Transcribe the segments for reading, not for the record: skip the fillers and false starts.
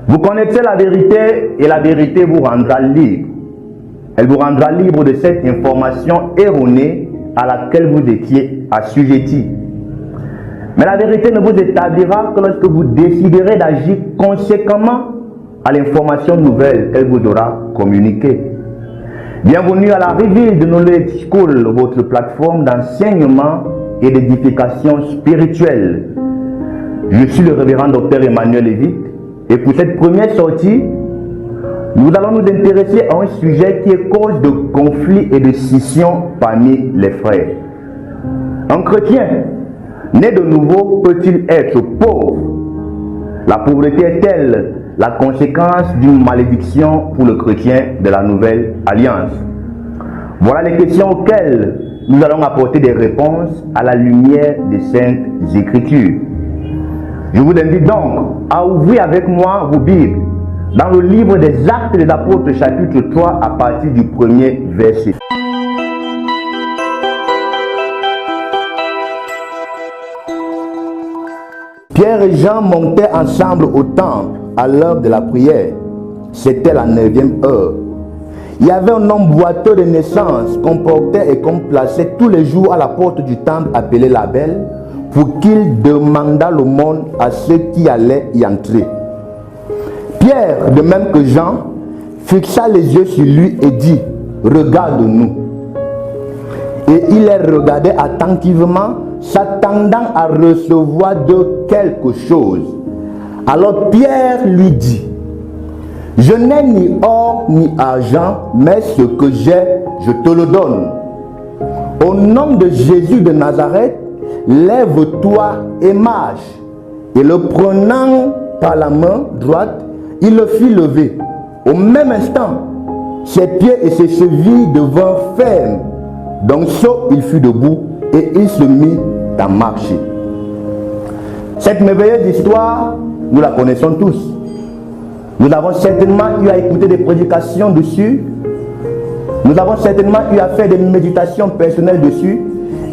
Vous connaissez la vérité et la vérité vous rendra libre. Elle vous rendra libre de cette information erronée à laquelle vous étiez assujetti. Mais la vérité ne vous établira que lorsque vous déciderez d'agir conséquemment à l'information nouvelle qu'elle vous aura communiquée. Bienvenue à la Revealed Knowledge School, votre plateforme d'enseignement et d'édification spirituelle. Je suis le révérend Dr Emmanuel Lévite et pour cette première sortie, nous allons nous intéresser à un sujet qui est cause de conflits et de scission parmi les frères. Un chrétien né de nouveau peut-il être pauvre? La pauvreté est-elle la conséquence d'une malédiction pour le chrétien de la nouvelle alliance? Voilà les questions auxquelles nous allons apporter des réponses à la lumière des Saintes Écritures. Je vous invite donc à ouvrir avec moi vos Bibles dans le livre des Actes des Apôtres chapitre 3 à partir du premier verset. Pierre et Jean montaient ensemble au temple à l'heure de la prière. C'était la 9e heure. Il y avait un homme boiteux de naissance qu'on portait et qu'on plaçait tous les jours à la porte du temple appelé la Belle pour qu'il demandât l'aumône à ceux qui allaient y entrer. Pierre, de même que Jean, fixa les yeux sur lui et dit: regarde-nous. Et il les regardait attentivement, s'attendant à recevoir de quelque chose. Alors Pierre lui dit: je n'ai ni or ni argent, mais ce que j'ai, je te le donne. Au nom de Jésus de Nazareth, lève-toi et marche. Et le prenant par la main droite, il le fit lever. Au même instant, ses pieds et ses chevilles devinrent fermes. Donc il fut debout et il se mit à marcher. Cette merveilleuse histoire, nous la connaissons tous. Nous avons certainement eu à écouter des prédications dessus. Nous avons certainement eu à faire des méditations personnelles dessus.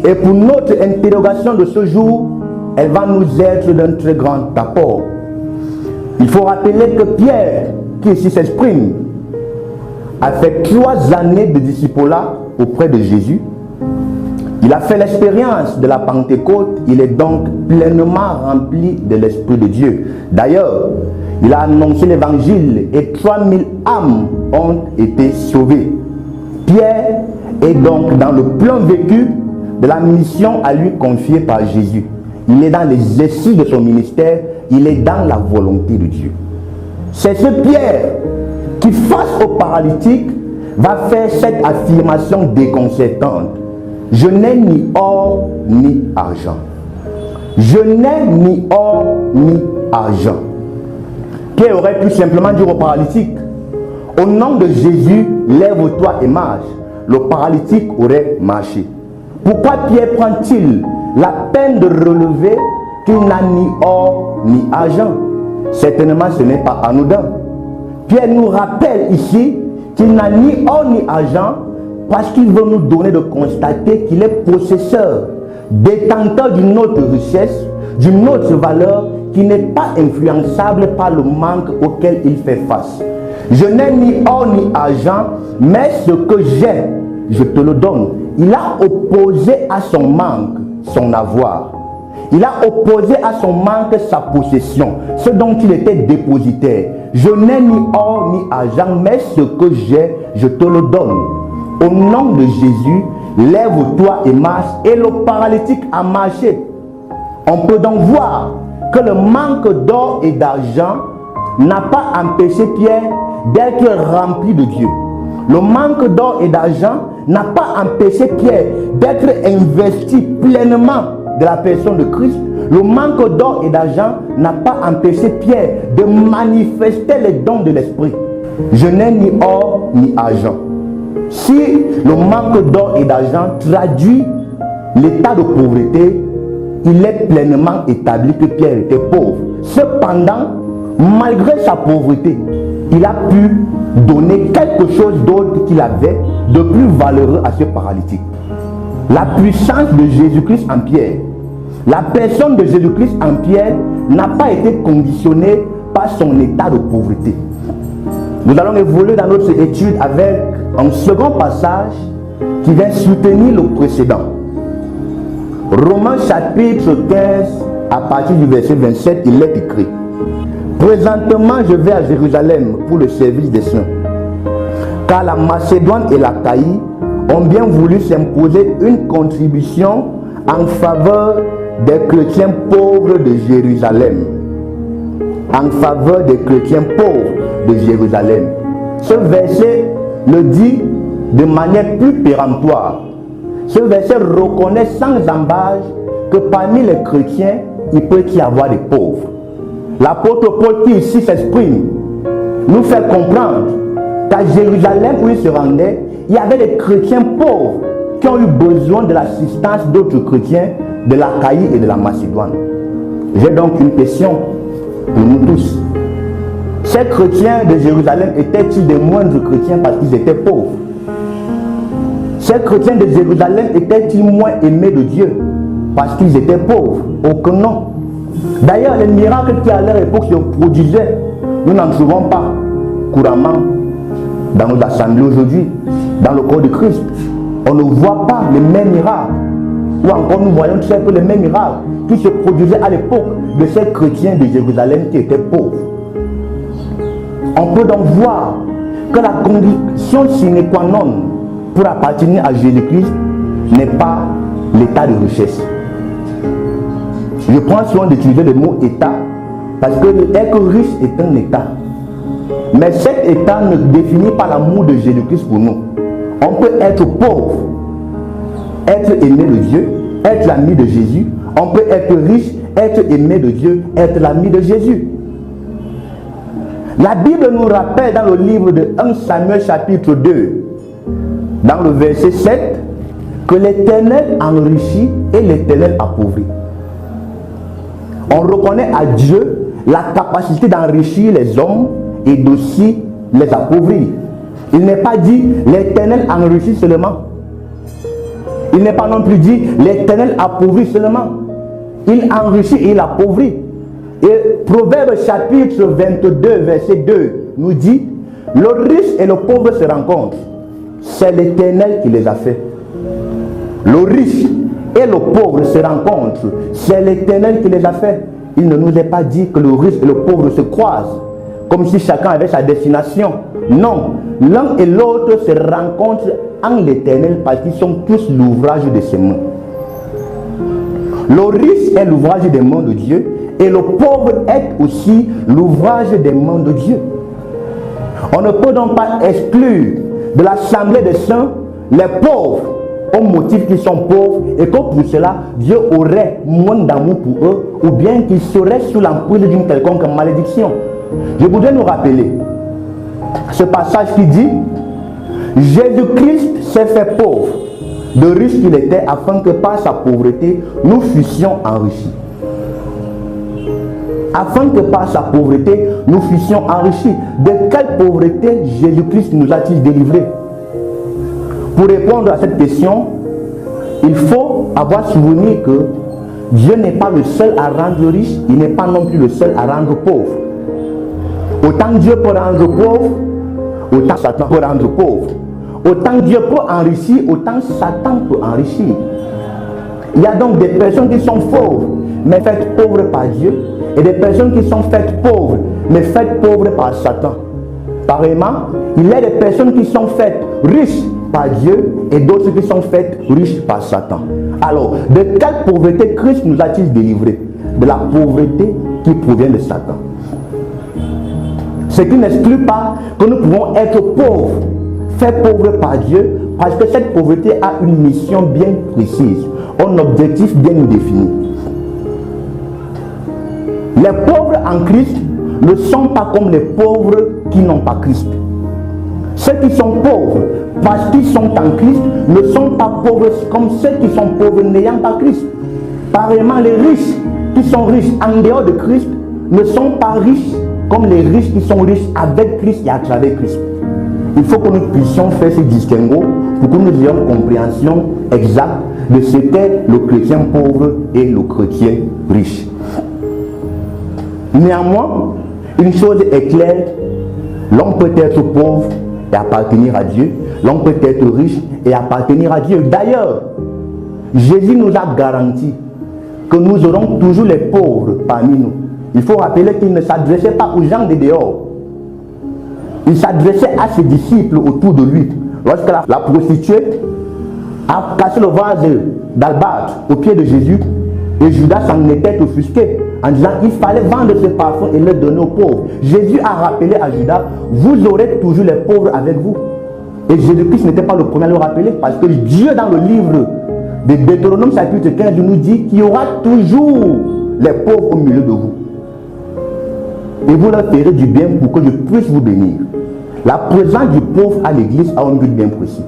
Et pour notre interrogation de ce jour, elle va nous être d'un très grand apport. Il faut rappeler que Pierre, qui ici s'exprime, a fait 3 années de discipulat auprès de Jésus. Il a fait l'expérience de la Pentecôte. Il est donc pleinement rempli de l'Esprit de Dieu. D'ailleurs, il a annoncé l'évangile et 3000 âmes ont été sauvées. Pierre est donc dans le plan vécu de la mission à lui confiée par Jésus. Il est dans l'exercice de son ministère. Il est dans la volonté de Dieu. C'est ce Pierre qui, face au paralytique, va faire cette affirmation déconcertante: je n'ai ni or ni argent. Je n'ai ni or ni argent. Pierre aurait pu simplement dire au paralytique: au nom de Jésus, lève-toi et marche. Le paralytique aurait marché. Pourquoi Pierre prend-il la peine de relever qu'il n'a ni or ni argent? Certainement ce n'est pas anodin. Pierre nous rappelle ici qu'il n'a ni or ni argent parce qu'il veut nous donner de constater qu'il est possesseur, détenteur d'une autre richesse, d'une autre valeur qui n'est pas influençable par le manque auquel il fait face. Je n'ai ni or ni argent, mais ce que j'ai, je te le donne. Il a opposé à son manque son avoir. Il a opposé à son manque sa possession, ce dont il était dépositaire. Je n'ai ni or ni argent, mais ce que j'ai, je te le donne. Au nom de Jésus, lève-toi et marche. Et le paralytique a marché. On peut donc voir que le manque d'or et d'argent n'a pas empêché Pierre d'être rempli de Dieu. Le manque d'or et d'argent n'a pas empêché Pierre d'être investi pleinement de la personne de Christ. Le manque d'or et d'argent n'a pas empêché Pierre de manifester les dons de l'Esprit. Je n'ai ni or ni argent. Si le manque d'or et d'argent traduit l'état de pauvreté, il est pleinement établi que Pierre était pauvre. Cependant, malgré sa pauvreté, il a pu donner quelque chose d'autre qu'il avait de plus valeureux à ce paralytique. La puissance de Jésus-Christ en Pierre, la personne de Jésus-Christ en Pierre n'a pas été conditionnée pas son état de pauvreté. Nous allons évoluer dans notre étude avec un second passage qui vient soutenir le précédent. Romains chapitre 15, à partir du verset 27, il est écrit: présentement, je vais à Jérusalem pour le service des saints, car la Macédoine et l'Achaïe ont bien voulu s'imposer une contribution en faveur des chrétiens pauvres de Jérusalem. En faveur des chrétiens pauvres de Jérusalem. Ce verset le dit de manière plus péremptoire. Ce verset reconnaît sans embâche que parmi les chrétiens, il peut y avoir des pauvres. L'apôtre Paul qui ici s'exprime nous fait comprendre qu'à Jérusalem où il se rendait, il y avait des chrétiens pauvres qui ont eu besoin de l'assistance d'autres chrétiens de l'Achaïe et de la Macédoine. J'ai donc une question pour nous tous. Ces chrétiens de Jérusalem étaient-ils des moindres chrétiens parce qu'ils étaient pauvres? Ces chrétiens de Jérusalem étaient-ils moins aimés de Dieu parce qu'ils étaient pauvres? Aucun non. D'ailleurs, les miracles qui à leur époque se produisaient, nous n'en trouvons pas couramment dans nos assemblées aujourd'hui, dans le corps de Christ. On ne voit pas les mêmes miracles. Ou encore nous voyons très peu les mêmes miracles qui se produisaient à l'époque de ces chrétiens de Jérusalem qui étaient pauvres. On peut donc voir que la condition sine qua non pour appartenir à Jésus-Christ n'est pas l'état de richesse. Je prends soin d'utiliser le mot état parce que être riche est un état. Mais cet état ne définit pas l'amour de Jésus-Christ pour nous. On peut être pauvre, être aimé de Dieu, être l'ami de Jésus. On peut être riche, être aimé de Dieu, être l'ami de Jésus. La Bible nous rappelle dans le livre de 1 Samuel chapitre 2, dans le verset 7, que l'Éternel enrichit et l'Éternel appauvrit. On reconnaît à Dieu la capacité d'enrichir les hommes et d'aussi les appauvrir. Il n'est pas dit l'Éternel enrichit seulement. Il n'est pas non plus dit l'Éternel appauvrit seulement. Il enrichit et il appauvrit. Et Proverbe chapitre 22, verset 2 nous dit: le riche et le pauvre se rencontrent. C'est l'Éternel qui les a fait. Le riche et le pauvre se rencontrent. C'est l'Éternel qui les a fait. Il ne nous est pas dit que le riche et le pauvre se croisent, comme si chacun avait sa destination. Non, l'un et l'autre se rencontrent en l'Éternel parce qu'ils sont tous l'ouvrage de ses mains. Le riche est l'ouvrage des mains de Dieu et le pauvre est aussi l'ouvrage des mains de Dieu. On ne peut donc pas exclure de l'assemblée des saints les pauvres au motif qu'ils sont pauvres et que pour cela Dieu aurait moins d'amour pour eux ou bien qu'ils seraient sous l'emprise d'une quelconque malédiction. Je voudrais nous rappeler ce passage qui dit: Jésus-Christ s'est fait pauvre, de riche qu'il était, afin que par sa pauvreté nous fussions enrichis. Afin que par sa pauvreté nous fussions enrichis. De quelle pauvreté Jésus-Christ nous a-t-il délivrés? Pour répondre à cette question, il faut avoir souvenir que Dieu n'est pas le seul à rendre riche, il n'est pas non plus le seul à rendre pauvre. Autant Dieu peut rendre pauvre, autant Satan peut rendre pauvre. Autant Dieu peut enrichir, autant Satan peut enrichir. Il y a donc des personnes qui sont pauvres, mais faites pauvres par Dieu, et des personnes qui sont faites pauvres, mais faites pauvres par Satan. Pareillement, il y a des personnes qui sont faites riches par Dieu et d'autres qui sont faites riches par Satan. Alors, de quelle pauvreté Christ nous a-t-il délivrés? De la pauvreté qui provient de Satan. Ce qui n'exclut pas que nous pouvons être pauvres, faits pauvres par Dieu, parce que cette pauvreté a une mission bien précise, un objectif bien défini. Les pauvres en Christ ne sont pas comme les pauvres qui n'ont pas Christ. Ceux qui sont pauvres parce qu'ils sont en Christ ne sont pas pauvres comme ceux qui sont pauvres n'ayant pas Christ. Pareillement, les riches qui sont riches en dehors de Christ ne sont pas riches comme les riches qui sont riches avec Christ et à travers Christ. Il faut que nous puissions faire ce distinguo pour que nous ayons compréhension exacte de ce qu'est le chrétien pauvre et le chrétien riche. Néanmoins, Une chose est claire, l'homme peut être pauvre et appartenir à Dieu. L'homme peut être riche et appartenir à Dieu. D'ailleurs, Jésus nous a garanti que nous aurons toujours les pauvres parmi nous. Il faut rappeler qu'il ne s'adressait pas aux gens de dehors. Il s'adressait à ses disciples autour de lui. Lorsque la prostituée a cassé le vase d'albâtre au pied de Jésus, et Judas s'en était offusqué en disant il fallait vendre ce parfum et le donner aux pauvres. Jésus a rappelé à Judas, vous aurez toujours les pauvres avec vous. Et Jésus-Christ n'était pas le premier à le rappeler, parce que Dieu dans le livre de Deutéronome chapitre 15 nous dit qu'il y aura toujours les pauvres au milieu de vous. Et vous leur ferez du bien pour que je puisse vous bénir. La présence du pauvre à l'église a un but bien précis.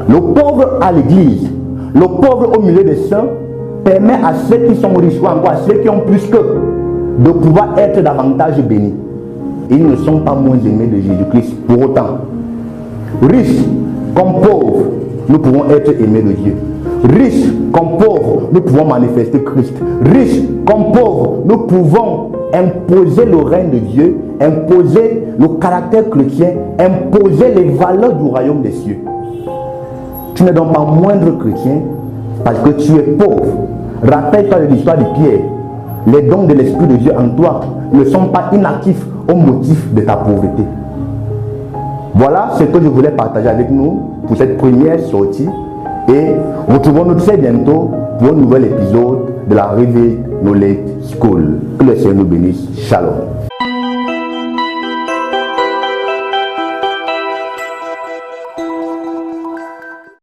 Le pauvre à l'église, le pauvre au milieu des saints, permet à ceux qui sont riches ou encore à ceux qui ont plus qu'eux de pouvoir être davantage bénis. Ils ne sont pas moins aimés de Jésus-Christ pour autant. Riches comme pauvres, nous pouvons être aimés de Dieu. Riches comme pauvres, nous pouvons manifester Christ. Riches comme pauvres, nous pouvons imposer le règne de Dieu, imposer le caractère chrétien, imposer les valeurs du royaume des cieux. Tu n'es donc pas moindre chrétien parce que tu es pauvre. Rappelle-toi de l'histoire de Pierre. Les dons de l'Esprit de Dieu en toi ne sont pas inactifs au motif de ta pauvreté. Voilà ce que je voulais partager avec nous pour cette première sortie. Et retrouvons-nous très bientôt pour un nouvel épisode de la Revealed Knowledge School. Que le Seigneur nous bénisse. Shalom.